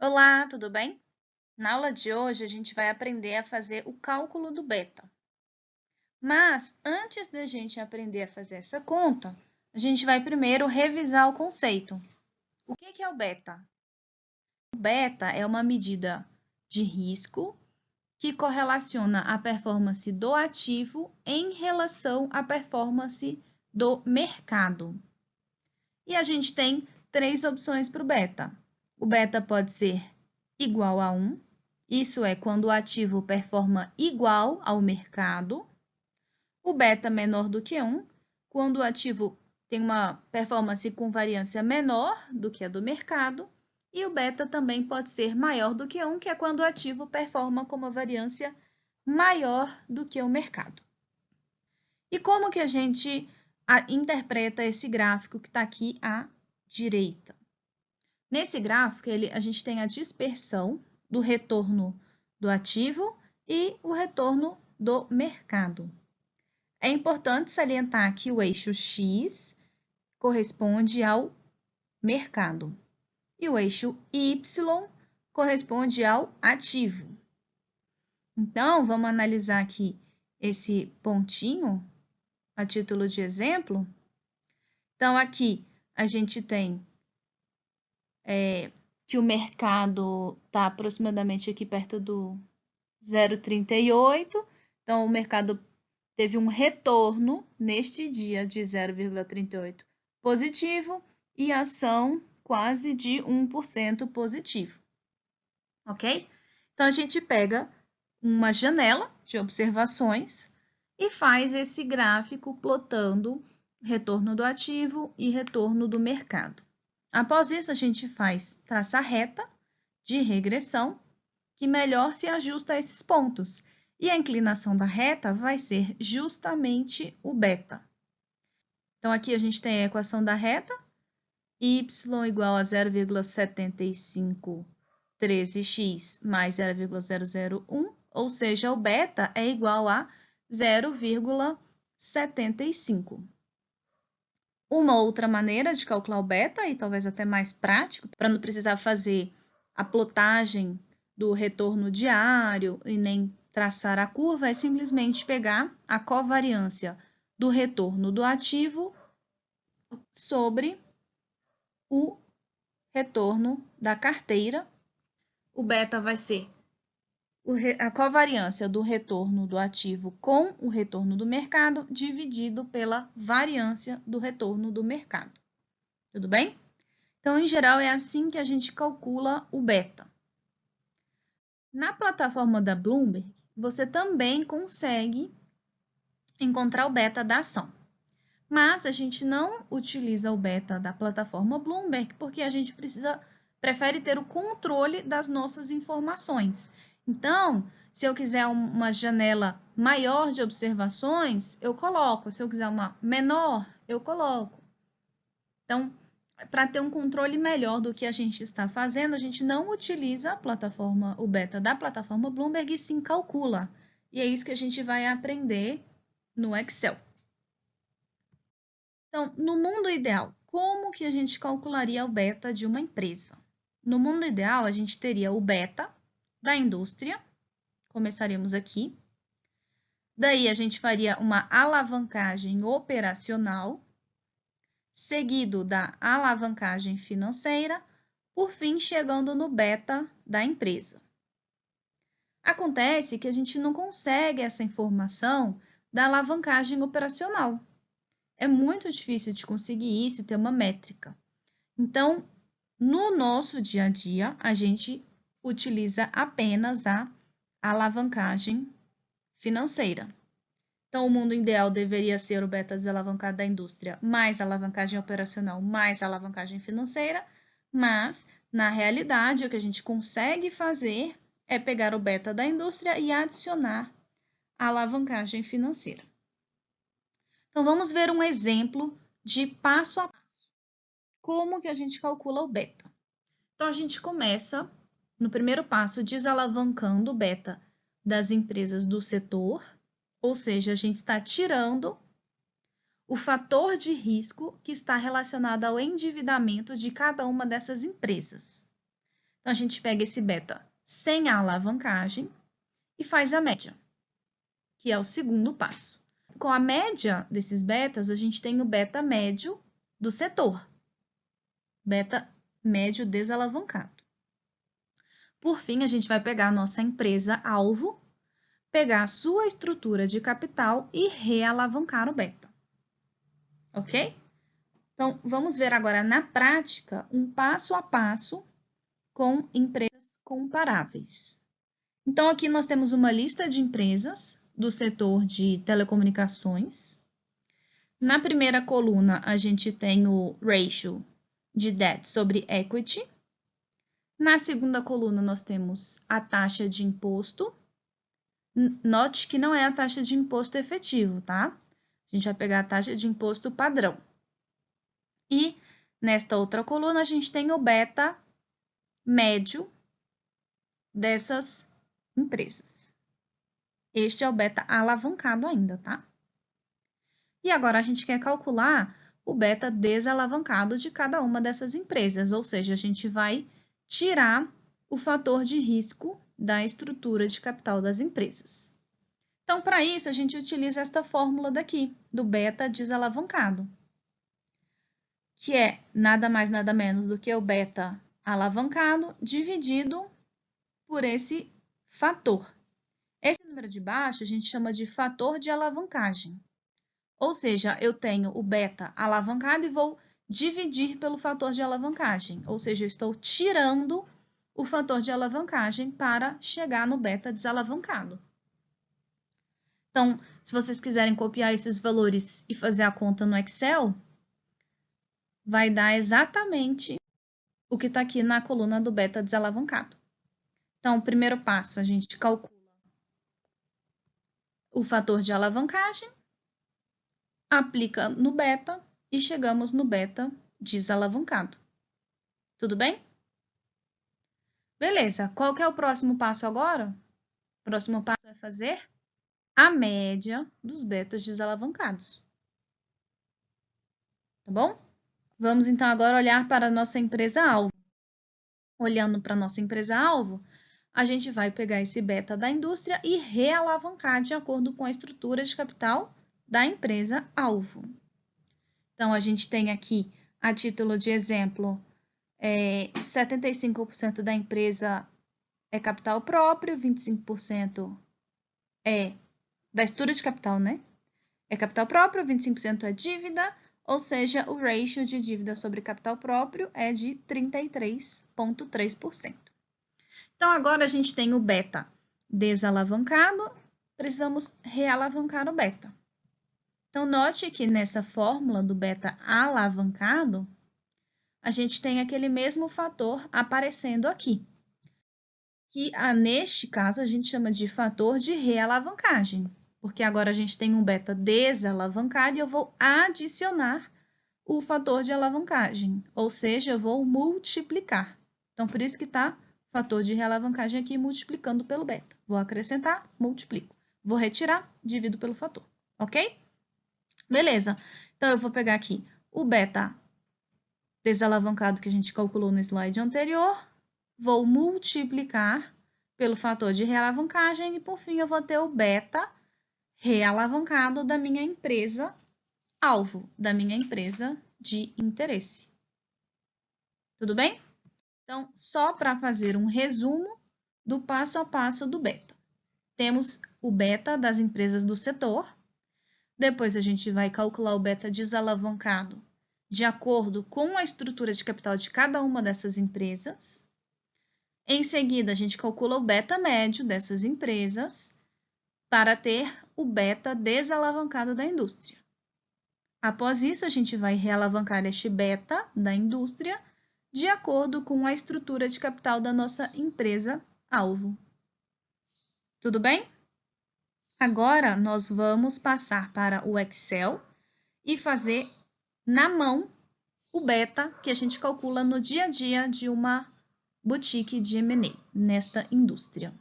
Olá, tudo bem? Na aula de hoje, a gente vai aprender a fazer o cálculo do beta. Mas, antes da gente aprender a fazer essa conta, a gente vai primeiro revisar o conceito. O que é o beta? O beta é uma medida de risco que correlaciona a performance do ativo em relação à performance do mercado. E a gente tem três opções para o beta. O beta pode ser igual a 1, isso é quando o ativo performa igual ao mercado. O beta menor do que 1, quando o ativo tem uma performance com variância menor do que a do mercado. E o beta também pode ser maior do que 1, que é quando o ativo performa com uma variância maior do que o mercado. E como que a gente interpreta esse gráfico que está aqui à direita? Nesse gráfico, a gente tem a dispersão do retorno do ativo e o retorno do mercado. É importante salientar que o eixo X corresponde ao mercado e o eixo Y corresponde ao ativo. Então, vamos analisar aqui esse pontinho a título de exemplo. Então, aqui a gente tem que o mercado está aproximadamente aqui perto do 0,38. Então, o mercado teve um retorno neste dia de 0,38 positivo e ação quase de 1% positivo. Ok? Então, a gente pega uma janela de observações e faz esse gráfico plotando retorno do ativo e retorno do mercado. Após isso, a gente traça a reta de regressão que melhor se ajusta a esses pontos. E a inclinação da reta vai ser justamente o beta. Então, aqui a gente tem a equação da reta, y igual a 0,7513x mais 0,001, ou seja, o beta é igual a 0,75. Uma outra maneira de calcular o beta, e talvez até mais prático, para não precisar fazer a plotagem do retorno diário e nem traçar a curva, é simplesmente pegar a covariância do retorno do ativo sobre o retorno da carteira. O beta vai ser a covariância do retorno do ativo com o retorno do mercado dividido pela variância do retorno do mercado. Tudo bem? Então, em geral, é assim que a gente calcula o beta. Na plataforma da Bloomberg, você também consegue encontrar o beta da ação. Mas a gente não utiliza o beta da plataforma Bloomberg porque a gente prefere ter o controle das nossas informações. Então, se eu quiser uma janela maior de observações, eu coloco. Se eu quiser uma menor, eu coloco. Então, para ter um controle melhor do que a gente está fazendo, a gente não utiliza o beta da plataforma Bloomberg e sim calcula. E é isso que a gente vai aprender no Excel. Então, no mundo ideal, como que a gente calcularia o beta de uma empresa? No mundo ideal, a gente teria o beta da indústria, começaríamos aqui. Daí, a gente faria uma alavancagem operacional, seguido da alavancagem financeira, por fim, chegando no beta da empresa. Acontece que a gente não consegue essa informação da alavancagem operacional. É muito difícil de conseguir isso e ter uma métrica. Então, no nosso dia a dia, a gente utiliza apenas a alavancagem financeira. Então, o mundo ideal deveria ser o beta desalavancado da indústria mais alavancagem operacional mais alavancagem financeira, mas, na realidade, o que a gente consegue fazer é pegar o beta da indústria e adicionar a alavancagem financeira. Então, vamos ver um exemplo de passo a passo. Como que a gente calcula o beta? Então, a gente começa, no primeiro passo, desalavancando o beta das empresas do setor, ou seja, a gente está tirando o fator de risco que está relacionado ao endividamento de cada uma dessas empresas. Então, a gente pega esse beta sem a alavancagem e faz a média, que é o segundo passo. Com a média desses betas, a gente tem o beta médio do setor. Beta médio desalavancado. Por fim, a gente vai pegar a nossa empresa-alvo, pegar a sua estrutura de capital e realavancar o beta. Ok? Então, vamos ver agora na prática um passo a passo com empresas comparáveis. Então, aqui nós temos uma lista de empresas do setor de telecomunicações. Na primeira coluna, a gente tem o ratio de debt sobre equity. Na segunda coluna, nós temos a taxa de imposto. Note que não é a taxa de imposto efetivo, tá? A gente vai pegar a taxa de imposto padrão. E nesta outra coluna, a gente tem o beta médio dessas empresas. Este é o beta alavancado ainda, tá? E agora a gente quer calcular o beta desalavancado de cada uma dessas empresas, ou seja, a gente vai tirar o fator de risco da estrutura de capital das empresas. Então, para isso, a gente utiliza esta fórmula daqui, do beta desalavancado, que é nada mais nada menos do que o beta alavancado dividido por esse fator. Esse número de baixo a gente chama de fator de alavancagem. Ou seja, eu tenho o beta alavancado e vou dividir pelo fator de alavancagem. Ou seja, eu estou tirando o fator de alavancagem para chegar no beta desalavancado. Então, se vocês quiserem copiar esses valores e fazer a conta no Excel, vai dar exatamente o que está aqui na coluna do beta desalavancado. Então, o primeiro passo, a gente calcula o fator de alavancagem, aplica no beta e chegamos no beta desalavancado. Tudo bem? Beleza, qual que é o próximo passo agora? O próximo passo é fazer a média dos betas desalavancados. Tá bom? Vamos então agora olhar para a nossa empresa-alvo. Olhando para a nossa empresa-alvo, a gente vai pegar esse beta da indústria e realavancar de acordo com a estrutura de capital da empresa-alvo. Então, a gente tem aqui, a título de exemplo, 75% da empresa é capital próprio, 25% é da estrutura de capital, né? É capital próprio, 25% é dívida, ou seja, o ratio de dívida sobre capital próprio é de 33,3%. Então, agora a gente tem o beta desalavancado, precisamos realavancar o beta. Então, note que nessa fórmula do beta alavancado, a gente tem aquele mesmo fator aparecendo aqui, que neste caso a gente chama de fator de realavancagem, porque agora a gente tem um beta desalavancado e eu vou adicionar o fator de alavancagem, ou seja, eu vou multiplicar. Então, por isso que está fator de realavancagem aqui multiplicando pelo beta. Vou acrescentar, multiplico. Vou retirar, divido pelo fator, ok? Beleza, então eu vou pegar aqui o beta desalavancado que a gente calculou no slide anterior, vou multiplicar pelo fator de realavancagem e, por fim, eu vou ter o beta realavancado da minha empresa alvo, da minha empresa de interesse. Tudo bem? Então, só para fazer um resumo do passo a passo do beta. Temos o beta das empresas do setor. Depois, a gente vai calcular o beta desalavancado de acordo com a estrutura de capital de cada uma dessas empresas. Em seguida, a gente calcula o beta médio dessas empresas para ter o beta desalavancado da indústria. Após isso, a gente vai realavancar este beta da indústria de acordo com a estrutura de capital da nossa empresa-alvo. Tudo bem? Agora, nós vamos passar para o Excel e fazer na mão o beta que a gente calcula no dia a dia de uma boutique de M&A nesta indústria.